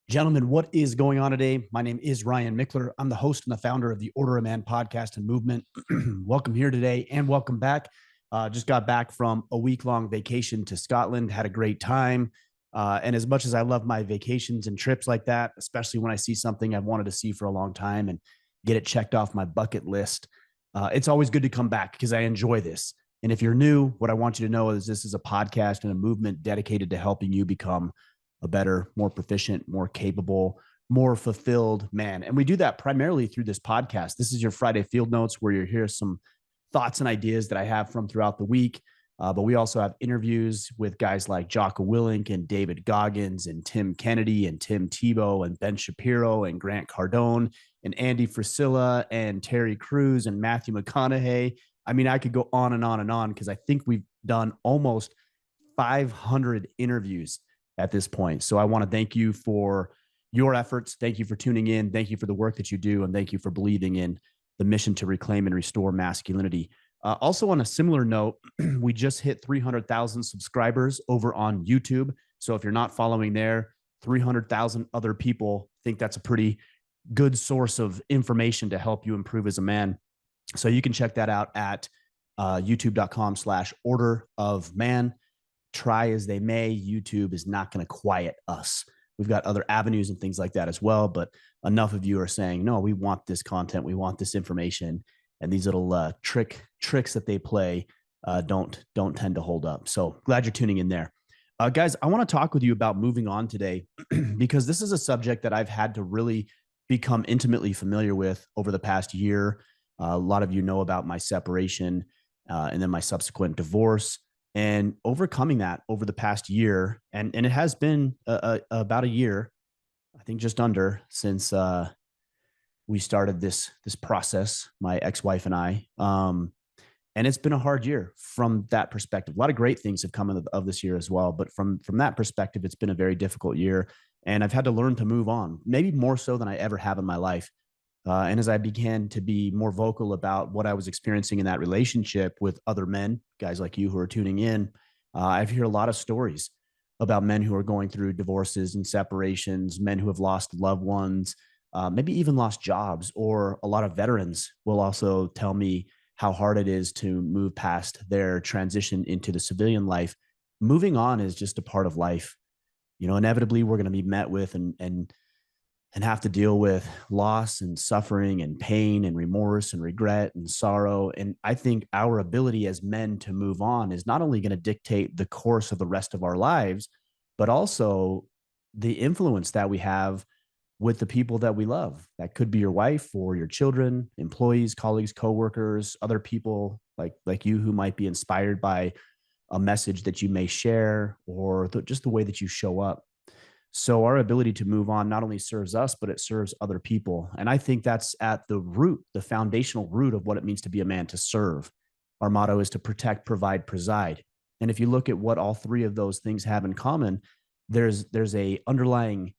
Gentlemen, what is going on today? My name is Ryan Mickler. I'm the host and the founder of the Order of Man podcast and movement. Welcome here today and welcome back. Just got back from a week-long vacation to Scotland, had a great time. And as much as I love my vacations and trips like that, especially when I see something I've wanted to see for a long time and get it checked off my bucket list, it's always good to come back because I enjoy this. And if you're new, what I want you to know is this is a podcast and a movement dedicated to helping you become a better, more proficient, more capable, more fulfilled man. And we do that primarily through this podcast. This is your Friday Field Notes where you hear some thoughts and ideas that I have from throughout the week. But we also have interviews with guys like Jocko Willink and David Goggins and Tim Kennedy and Tim Tebow and Ben Shapiro and Grant Cardone and Andy Frisilla and Terry Crews and Matthew McConaughey. I mean, I could go on and on and on because I think we've done almost 500 interviews at this point. So I want to thank you for your efforts. Thank you for tuning in. Thank you for the work that you do. And thank you for believing in the mission to reclaim and restore masculinity. Also, on a similar note, we just hit 300,000 subscribers over on YouTube. So if you're not following there, 300,000 other people think that's a pretty good source of information to help you improve as a man. So you can check that out at youtube.com/order of man. Try as they may, YouTube is not going to quiet us. We've got other avenues and things like that as well. But enough of you are saying, no, we want this content. We want this information. And these little tricks that they play don't tend to hold up. So glad you're tuning in there. Guys, I want to talk with you about moving on today because this is a subject that I've had to really become intimately familiar with over the past year. A lot of you know about my separation and then my subsequent divorce. And overcoming that over the past year, and it has been about a year, I think just under, since we started this process, my ex-wife and I. And it's been a hard year from that perspective. A lot of great things have come of this year as well, but from that perspective, it's been a very difficult year. And I've had to learn to move on, maybe more so than I ever have in my life. And as I began to be more vocal about what I was experiencing in that relationship with other men, guys like you who are tuning in, I've heard a lot of stories about men who are going through divorces and separations, men who have lost loved ones, maybe even lost jobs, or a lot of veterans will also tell me how hard it is to move past their transition into the civilian life. Moving on is just a part of life. You know, inevitably we're going to be met with and have to deal with loss and suffering and pain and remorse and regret and sorrow. And I think our ability as men to move on is not only going to dictate the course of the rest of our lives, but also the influence that we have with the people that we love. That could be your wife or your children, employees, colleagues, coworkers, other people like you who might be inspired by a message that you may share or just the way that you show up. So our ability to move on not only serves us, but it serves other people. And I think that's at the root, the foundational root of what it means to be a man, to serve. Our motto is to protect, provide, preside. And if you look at what all three of those things have in common, there's a underlying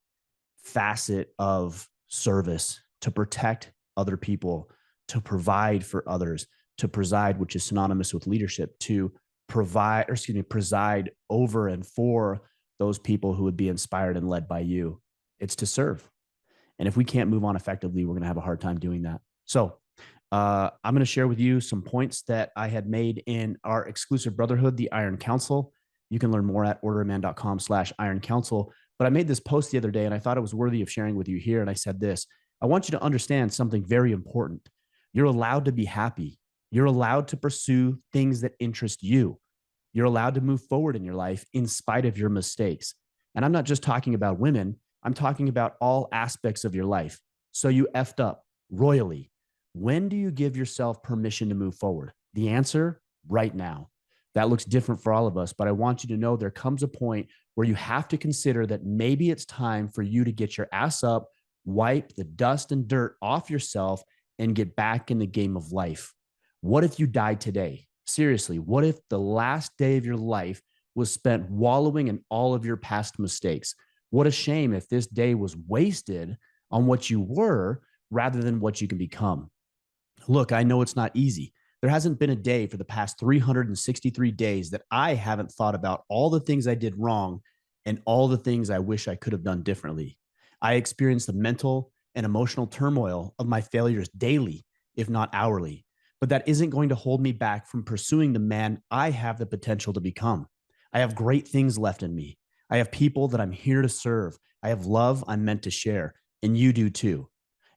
facet of service: to protect other people, to provide for others, to preside, which is synonymous with leadership, to preside over and for those people who would be inspired and led by you. It's to serve. And if we can't move on effectively, we're going to have a hard time doing that. So I'm going to share with you some points that I had made in our exclusive brotherhood, the Iron Council. You can learn more at orderofman.com/Iron Council. But I made this post the other day and I thought it was worthy of sharing with you here. And I said this: I want you to understand something very important. You're allowed to be happy. You're allowed to pursue things that interest you. You're allowed to move forward in your life in spite of your mistakes. And I'm not just talking about women. I'm talking about all aspects of your life. So you effed up royally. When do you give yourself permission to move forward? The answer: right now. That looks different for all of us, but I want you to know there comes a point where you have to consider that maybe it's time for you to get your ass up, wipe the dust and dirt off yourself, and get back in the game of life. What if you died today? Seriously, what if the last day of your life was spent wallowing in all of your past mistakes? What a shame if this day was wasted on what you were rather than what you can become. Look, I know it's not easy. There hasn't been a day for the past 363 days that I haven't thought about all the things I did wrong and all the things I wish I could have done differently. I experience the mental and emotional turmoil of my failures daily, if not hourly. But that isn't going to hold me back from pursuing the man I have the potential to become. I have great things left in me. I have people that I'm here to serve. I have love I'm meant to share, and you do too.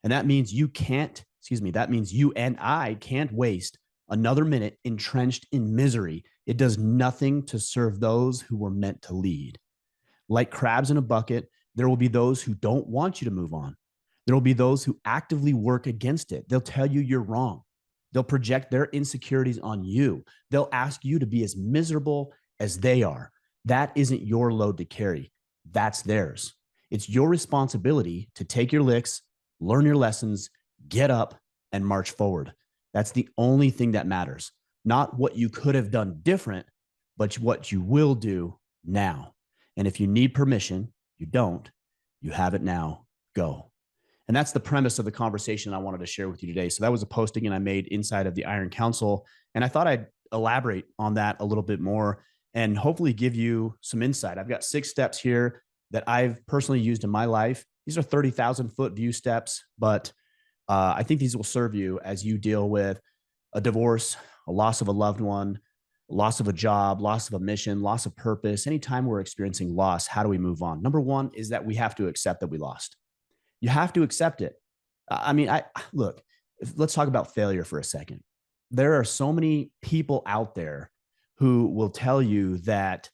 And that means that means you and I can't waste another minute entrenched in misery. It does nothing to serve those who were meant to lead. Like crabs in a bucket, there will be those who don't want you to move on. There will be those who actively work against it. They'll tell you you're wrong. They'll project their insecurities on you. They'll ask you to be as miserable as they are. That isn't your load to carry. That's theirs. It's your responsibility to take your licks, learn your lessons, get up, and march forward. That's the only thing that matters. Not what you could have done different, but what you will do now. And if you need permission, you don't, you have it now, go. And that's the premise of the conversation I wanted to share with you today. So that was a posting I made inside of the Iron Council. And I thought I'd elaborate on that a little bit more and hopefully give you some insight. I've got 6 steps here that I've personally used in my life. These are 30,000 foot view steps, but I think these will serve you as you deal with a divorce, a loss of a loved one, loss of a job, loss of a mission, loss of purpose. Anytime we're experiencing loss, how do we move on? Number one is that we have to accept that we lost. You have to accept it. I mean, look, let's talk about failure for a second. There are so many people out there who will tell you that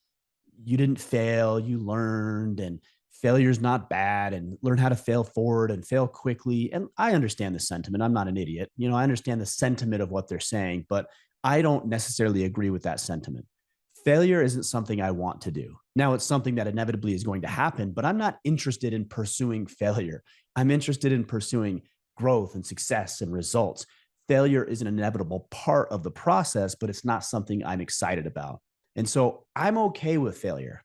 you didn't fail, you learned, and failure's not bad, and learn how to fail forward and fail quickly. And I understand the sentiment. I'm not an idiot. I understand the sentiment of what they're saying, but I don't necessarily agree with that sentiment. Failure isn't something I want to do. Now, it's something that inevitably is going to happen, but I'm not interested in pursuing failure. I'm interested in pursuing growth and success and results. Failure is an inevitable part of the process, but it's not something I'm excited about. And so I'm okay with failure.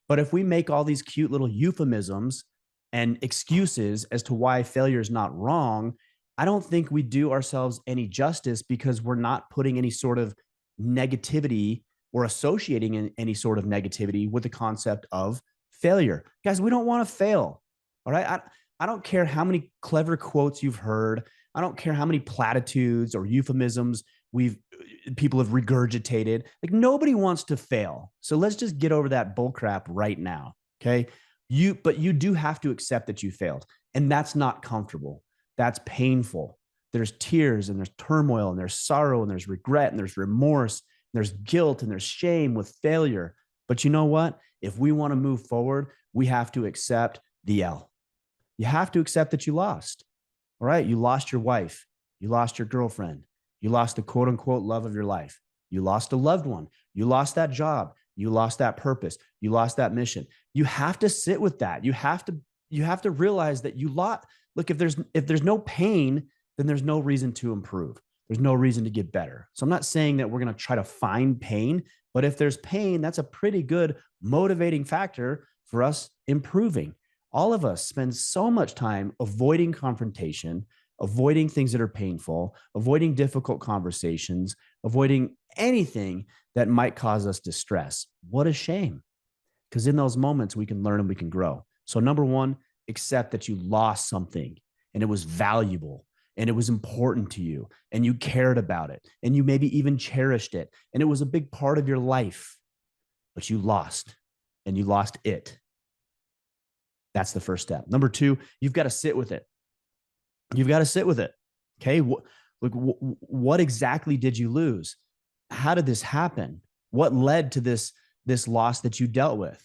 But if we make all these cute little euphemisms and excuses as to why failure is not wrong, I don't think we do ourselves any justice, because we're not putting any sort of negativity or associating any sort of negativity with the concept of failure. Guys, we don't want to fail. All right. I don't care how many clever quotes you've heard. I don't care how many platitudes or euphemisms people have regurgitated. Like, nobody wants to fail. So let's just get over that bullcrap right now. Okay. But you do have to accept that you failed. And that's not comfortable. That's painful. There's tears and there's turmoil and there's sorrow and there's regret and there's remorse. And there's guilt and there's shame with failure. But you know what? If we want to move forward, we have to accept the L. You have to accept that you lost. All right. You lost your wife. You lost your girlfriend. You lost the quote unquote love of your life. You lost a loved one. You lost that job. You lost that purpose. You lost that mission. You have to sit with that. You have to realize that you lost. Look, if there's no pain, then there's no reason to improve. There's no reason to get better. So I'm not saying that we're going to try to find pain, but if there's pain, that's a pretty good motivating factor for us improving. All of us spend so much time avoiding confrontation, avoiding things that are painful, avoiding difficult conversations, avoiding anything that might cause us distress. What a shame. Because in those moments, we can learn and we can grow. So number one, accept that you lost something and it was valuable and it was important to you and you cared about it and you maybe even cherished it and it was a big part of your life, but you lost and you lost it. That's the first step. Number two, you've got to sit with it. You've got to sit with it. Okay. What exactly did you lose? How did this happen? What led to this loss that you dealt with?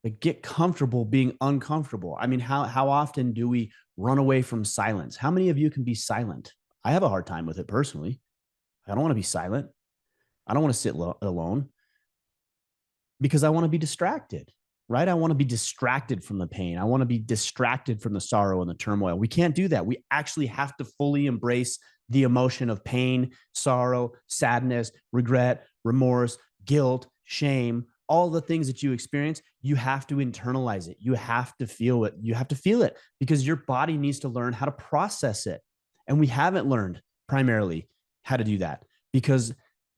Like, get comfortable being uncomfortable. I mean, how often do we run away from silence? How many of you can be silent? I have a hard time with it personally. I don't want to be silent. I don't want to sit alone because I want to be distracted, right? I want to be distracted from the pain. I want to be distracted from the sorrow and the turmoil. We can't do that. We actually have to fully embrace the emotion of pain, sorrow, sadness, regret, remorse, guilt, shame, all the things that you experience. You have to internalize it. You have to feel it. You have to feel it because your body needs to learn how to process it. And we haven't learned primarily how to do that because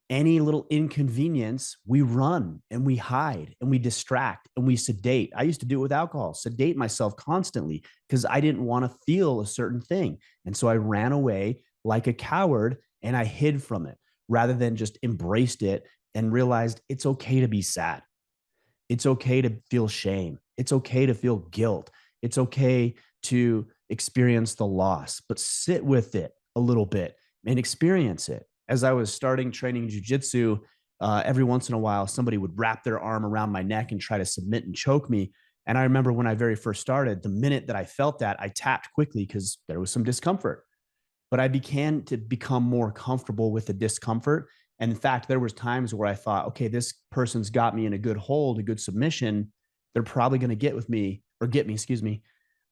Any little inconvenience, we run and we hide and we distract and we sedate. I used to do it with alcohol, sedate myself constantly because I didn't want to feel a certain thing. And so I ran away like a coward and I hid from it rather than just embraced it and realized it's okay to be sad. It's okay to feel shame. It's okay to feel guilt. It's okay to experience the loss, but sit with it a little bit and experience it. As I was starting training jujitsu, every once in a while, somebody would wrap their arm around my neck and try to submit and choke me. And I remember when I very first started, the minute that I felt that, I tapped quickly because there was some discomfort. But I began to become more comfortable with the discomfort. And in fact, there was times where I thought, okay, this person's got me in a good hold, a good submission. They're probably going to get with me or get me, excuse me,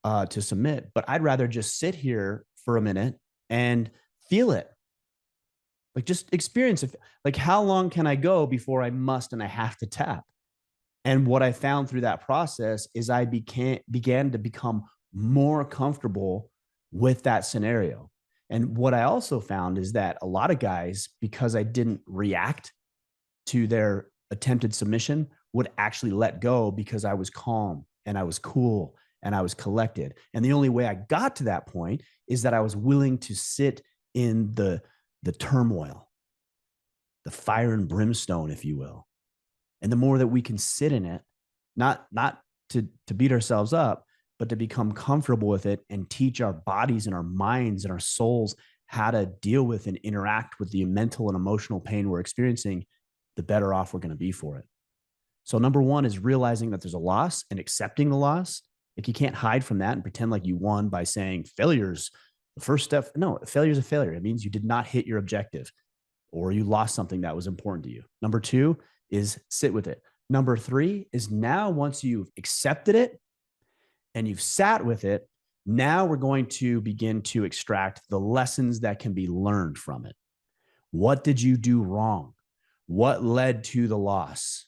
to submit. But I'd rather just sit here for a minute and feel it. Like just experience it. Like how long can I go before I must and I have to tap? And what I found through that process is I began to become more comfortable with that scenario. And what I also found is that a lot of guys, because I didn't react to their attempted submission, would actually let go because I was calm and I was cool and I was collected. And the only way I got to that point is that I was willing to sit in the turmoil, the fire and brimstone, if you will. And the more that we can sit in it, not to beat ourselves up, but to become comfortable with it and teach our bodies and our minds and our souls how to deal with and interact with the mental and emotional pain we're experiencing, the better off we're going to be for it. So number one is realizing that there's a loss and accepting the loss. Like you can't hide from that and pretend like you won by saying failure's the first step. No, failure is a failure. It means you did not hit your objective or you lost something that was important to you. Number two is sit with it. Number three is now once you've accepted it and you've sat with it, now we're going to begin to extract the lessons that can be learned from it. What did you do wrong? What led to the loss?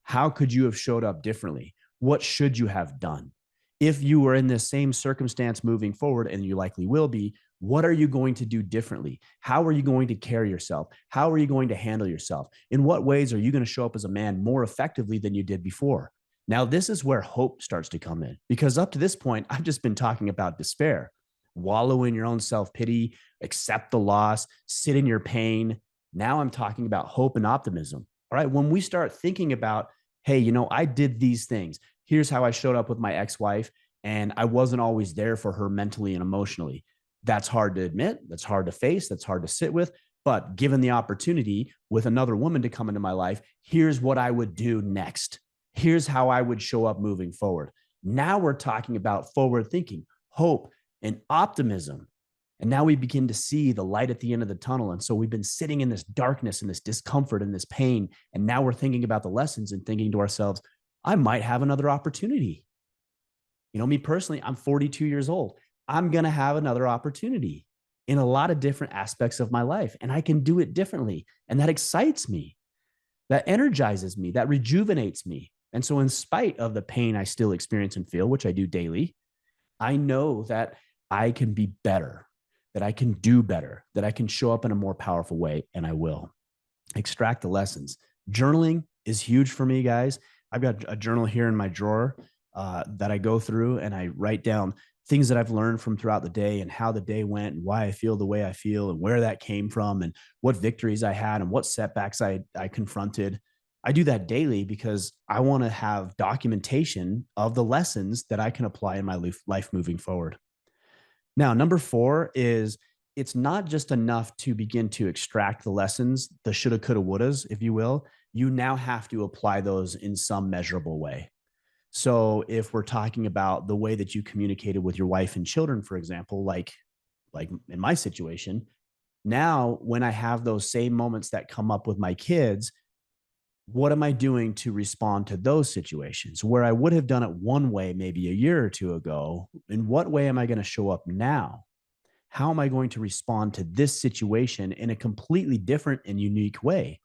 How could you have showed up differently? What should you have done? If you were in the same circumstance moving forward, and you likely will be, what are you going to do differently? How are you going to carry yourself? How are you going to handle yourself? In what ways are you going to show up as a man more effectively than you did before? Now, this is where hope starts to come in, because up to this point, I've just been talking about despair, wallow in your own self-pity, accept the loss, sit in your pain. Now I'm talking about hope and optimism. All right. When we start thinking about, hey, I did these things. Here's how I showed up with my ex-wife, and I wasn't always there for her mentally and emotionally. That's hard to admit. That's hard to face. That's hard to sit with. But given the opportunity with another woman to come into my life, here's what I would do next. Here's how I would show up moving forward. Now we're talking about forward thinking, hope, and optimism. And now we begin to see the light at the end of the tunnel. And so we've been sitting in this darkness and this discomfort and this pain. And now we're thinking about the lessons and thinking to ourselves, I might have another opportunity. Me personally, I'm 42 years old. I'm going to have another opportunity in a lot of different aspects of my life, and I can do it differently. And that excites me. That energizes me. That rejuvenates me. And so in spite of the pain I still experience and feel, which I do daily, I know that I can be better, that I can do better, that I can show up in a more powerful way, and I will. Extract the lessons. Journaling is huge for me, guys. I've got a journal here in my drawer that I go through, and I write down things that I've learned from throughout the day and how the day went and why I feel the way I feel and where that came from and what victories I had and what setbacks I confronted. I do that daily because I want to have documentation of the lessons that I can apply in my life moving forward. Now, number four is it's not just enough to begin to extract the lessons, the shoulda, coulda, wouldas, if you will. You now have to apply those in some measurable way. So if we're talking about the way that you communicated with your wife and children, for example, like in my situation, now when I have those same moments that come up with my kids, what am I doing to respond to those situations where I would have done it one way maybe a year or two ago? In what way am I going to show up now? How am I going to respond to this situation in a completely different and unique way?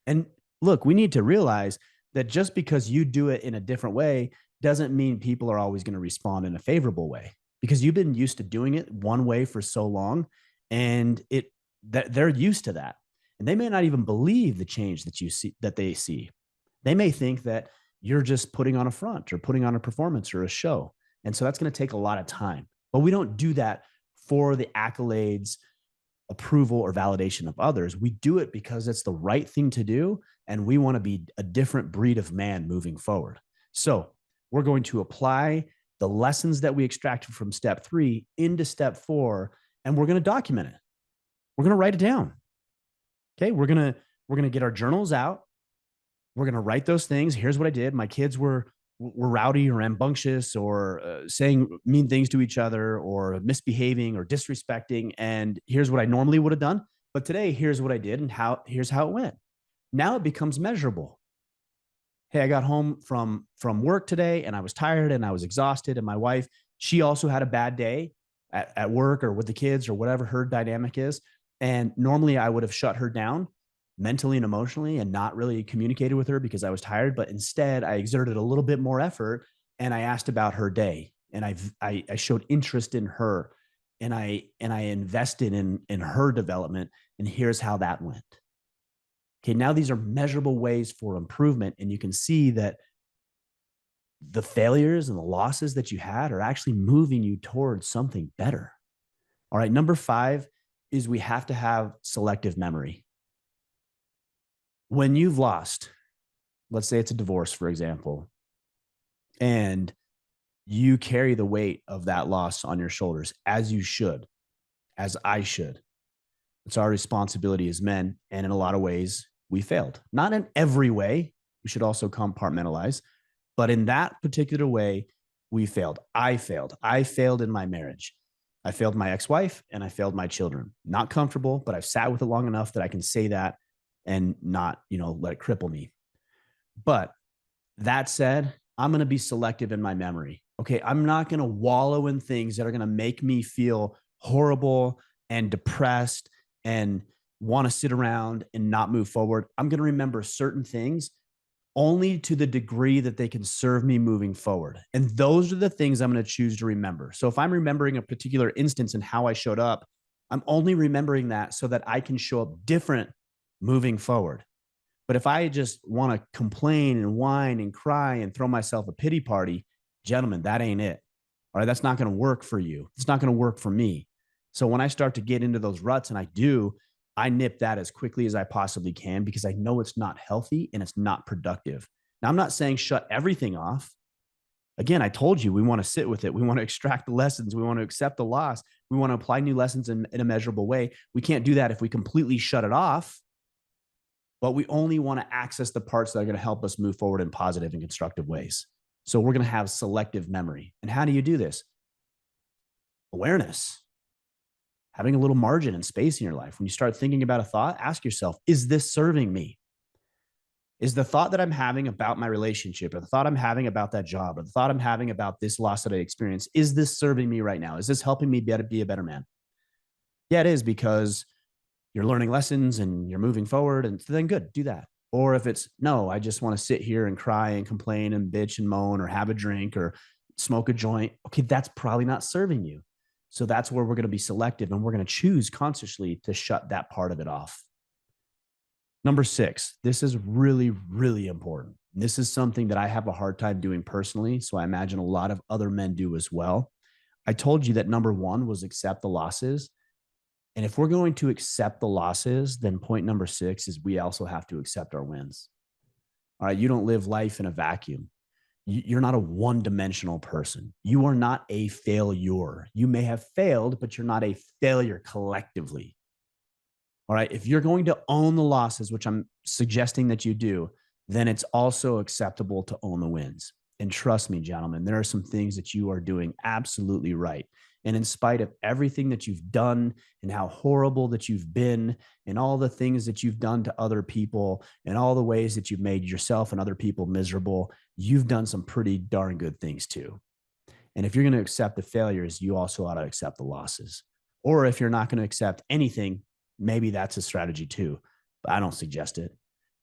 And look, we need to realize that just because you do it in a different way doesn't mean people are always going to respond in a favorable way, because you've been used to doing it one way for so long, and that they're used to that. And they may not even believe the change that you see, that they see. They may think that you're just putting on a front or putting on a performance or a show. And so that's going to take a lot of time. But we don't do that for the accolades, approval, or validation of others. We do it because it's the right thing to do. And we want to be a different breed of man moving forward. So we're going to apply the lessons that we extracted from step 3 into step 4, and we're going to document it. We're going to write it down. Okay. We're going to get our journals out. We're going to write those things. Here's what I did. My kids were rowdy or rambunctious or saying mean things to each other or misbehaving or disrespecting. And here's what I normally would have done. But today, here's what I did and here's how it went. Now it becomes measurable. Hey, I got home from work today and I was tired and I was exhausted. And my wife, she also had a bad day at work or with the kids or whatever her dynamic is. And normally I would have shut her down mentally and emotionally and not really communicated with her because I was tired. But instead, I exerted a little bit more effort and I asked about her day and I showed interest in her and I invested in her development. And here's how that went. Okay, now these are measurable ways for improvement. And you can see that the failures and the losses that you had are actually moving you towards something better. All right, number 5 is we have to have selective memory. When you've lost, let's say it's a divorce, for example, and you carry the weight of that loss on your shoulders, as you should, as I should. It's our responsibility as men. And in a lot of ways, we failed. Not in every way. We should also compartmentalize. But in that particular way, we failed. I failed. I failed in my marriage. I failed my ex-wife and I failed my children. Not comfortable, but I've sat with it long enough that I can say that and not, let it cripple me. But that said, I'm going to be selective in my memory. Okay. I'm not going to wallow in things that are going to make me feel horrible and depressed and want to sit around and not move forward. I'm going to remember certain things only to the degree that they can serve me moving forward. And those are the things I'm going to choose to remember. So if I'm remembering a particular instance and how I showed up, I'm only remembering that so that I can show up different moving forward. But if I just want to complain and whine and cry and throw myself a pity party, gentlemen, that ain't it. All right. That's not going to work for you. It's not going to work for me. So when I start to get into those ruts, and I nip that as quickly as I possibly can because I know it's not healthy and it's not productive. Now, I'm not saying shut everything off. Again, I told you we want to sit with it. We want to extract the lessons. We want to accept the loss. We want to apply new lessons in a measurable way. We can't do that if we completely shut it off, but we only want to access the parts that are going to help us move forward in positive and constructive ways. So we're going to have selective memory. And how do you do this? Awareness. Having a little margin and space in your life. When you start thinking about a thought, ask yourself, is this serving me? Is the thought that I'm having about my relationship or the thought I'm having about that job or the thought I'm having about this loss that I experienced, is this serving me right now? Is this helping me be a better man? Yeah, it is, because you're learning lessons and you're moving forward, and then good, do that. Or if it's, no, I just want to sit here and cry and complain and bitch and moan or have a drink or smoke a joint. Okay, that's probably not serving you. So that's where we're going to be selective, and we're going to choose consciously to shut that part of it off. Number 6, this is really, really important. This is something that I have a hard time doing personally, so I imagine a lot of other men do as well. I told you that number 1 was accept the losses. And if we're going to accept the losses, then point number 6 is we also have to accept our wins. All right, you don't live life in a vacuum. You're not a one-dimensional person. You are not a failure. You may have failed, but you're not a failure collectively. All right. If you're going to own the losses, which I'm suggesting that you do, then it's also acceptable to own the wins. And trust me, gentlemen, there are some things that you are doing absolutely right. And in spite of everything that you've done and how horrible that you've been and all the things that you've done to other people and all the ways that you've made yourself and other people miserable, you've done some pretty darn good things too. And if you're going to accept the failures, you also ought to accept the losses. Or if you're not going to accept anything, maybe that's a strategy too, but I don't suggest it.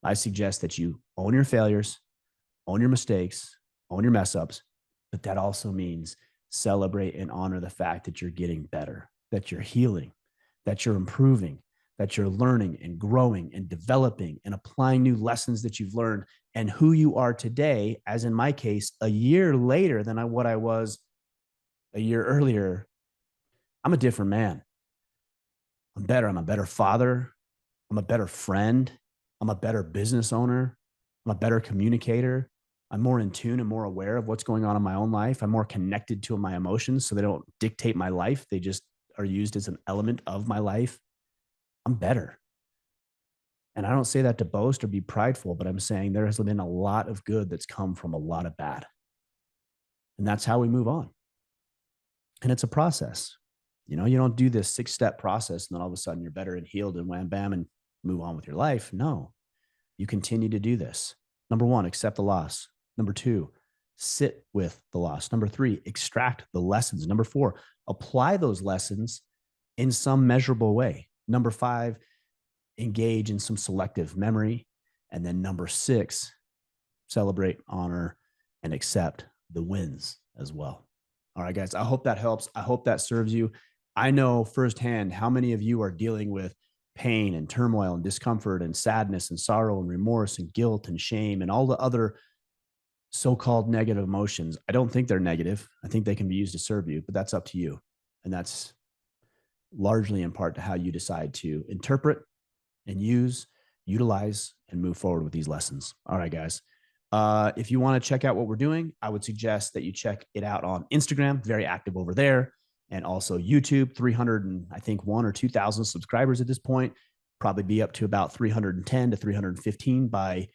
I suggest that you own your failures, own your mistakes, own your mess ups, but that also means celebrate and honor the fact that you're getting better, that you're healing, that you're improving, that you're learning and growing and developing and applying new lessons that you've learned, and who you are today, as in my case, a year later than what I was a year earlier, I'm a different man. I'm better. I'm a better father. I'm a better friend. I'm a better business owner. I'm a better communicator. I'm more in tune and more aware of what's going on in my own life. I'm more connected to my emotions so they don't dictate my life. They just are used as an element of my life. I'm better. And I don't say that to boast or be prideful, but I'm saying there has been a lot of good that's come from a lot of bad. And that's how we move on. And it's a process. You know, you don't do this 6-step process and then all of a sudden you're better and healed and wham, bam, and move on with your life. No, you continue to do this. Number 1, accept the loss. Number 2, sit with the loss. Number 3, extract the lessons. Number 4, apply those lessons in some measurable way. Number 5, engage in some selective memory. And then number 6, celebrate, honor, and accept the wins as well. All right, guys, I hope that helps. I hope that serves you. I know firsthand how many of you are dealing with pain and turmoil and discomfort and sadness and sorrow and remorse and guilt and shame and all the other so-called negative emotions. I don't think they're negative. I think they can be used to serve you, but that's up to you. And that's largely in part to how you decide to interpret and utilize, and move forward with these lessons. All right, guys. If you want to check out what we're doing, I would suggest that you check it out on Instagram, very active over there, and also YouTube, 300 and I think 1 or 2,000 subscribers at this point, probably be up to about 310 to 315 by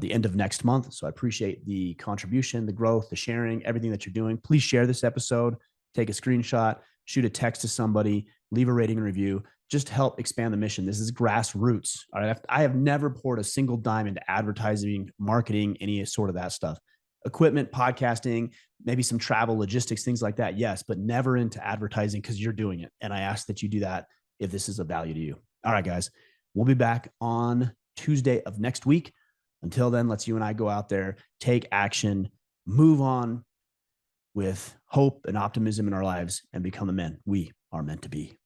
the end of next month. So I appreciate the contribution, the growth, the sharing, everything that you're doing. Please share this episode, take a screenshot, shoot a text to somebody, leave a rating and review. Just help expand the mission. This is grassroots. All right. I have never poured a single dime into advertising, marketing, any sort of that stuff. Equipment, podcasting, maybe some travel, logistics, things like that. Yes, but never into advertising because you're doing it. And I ask that you do that if this is of value to you. All right, guys. We'll be back on Tuesday of next week. Until then, let's you and I go out there, take action, move on with hope and optimism in our lives, and become the men we are meant to be.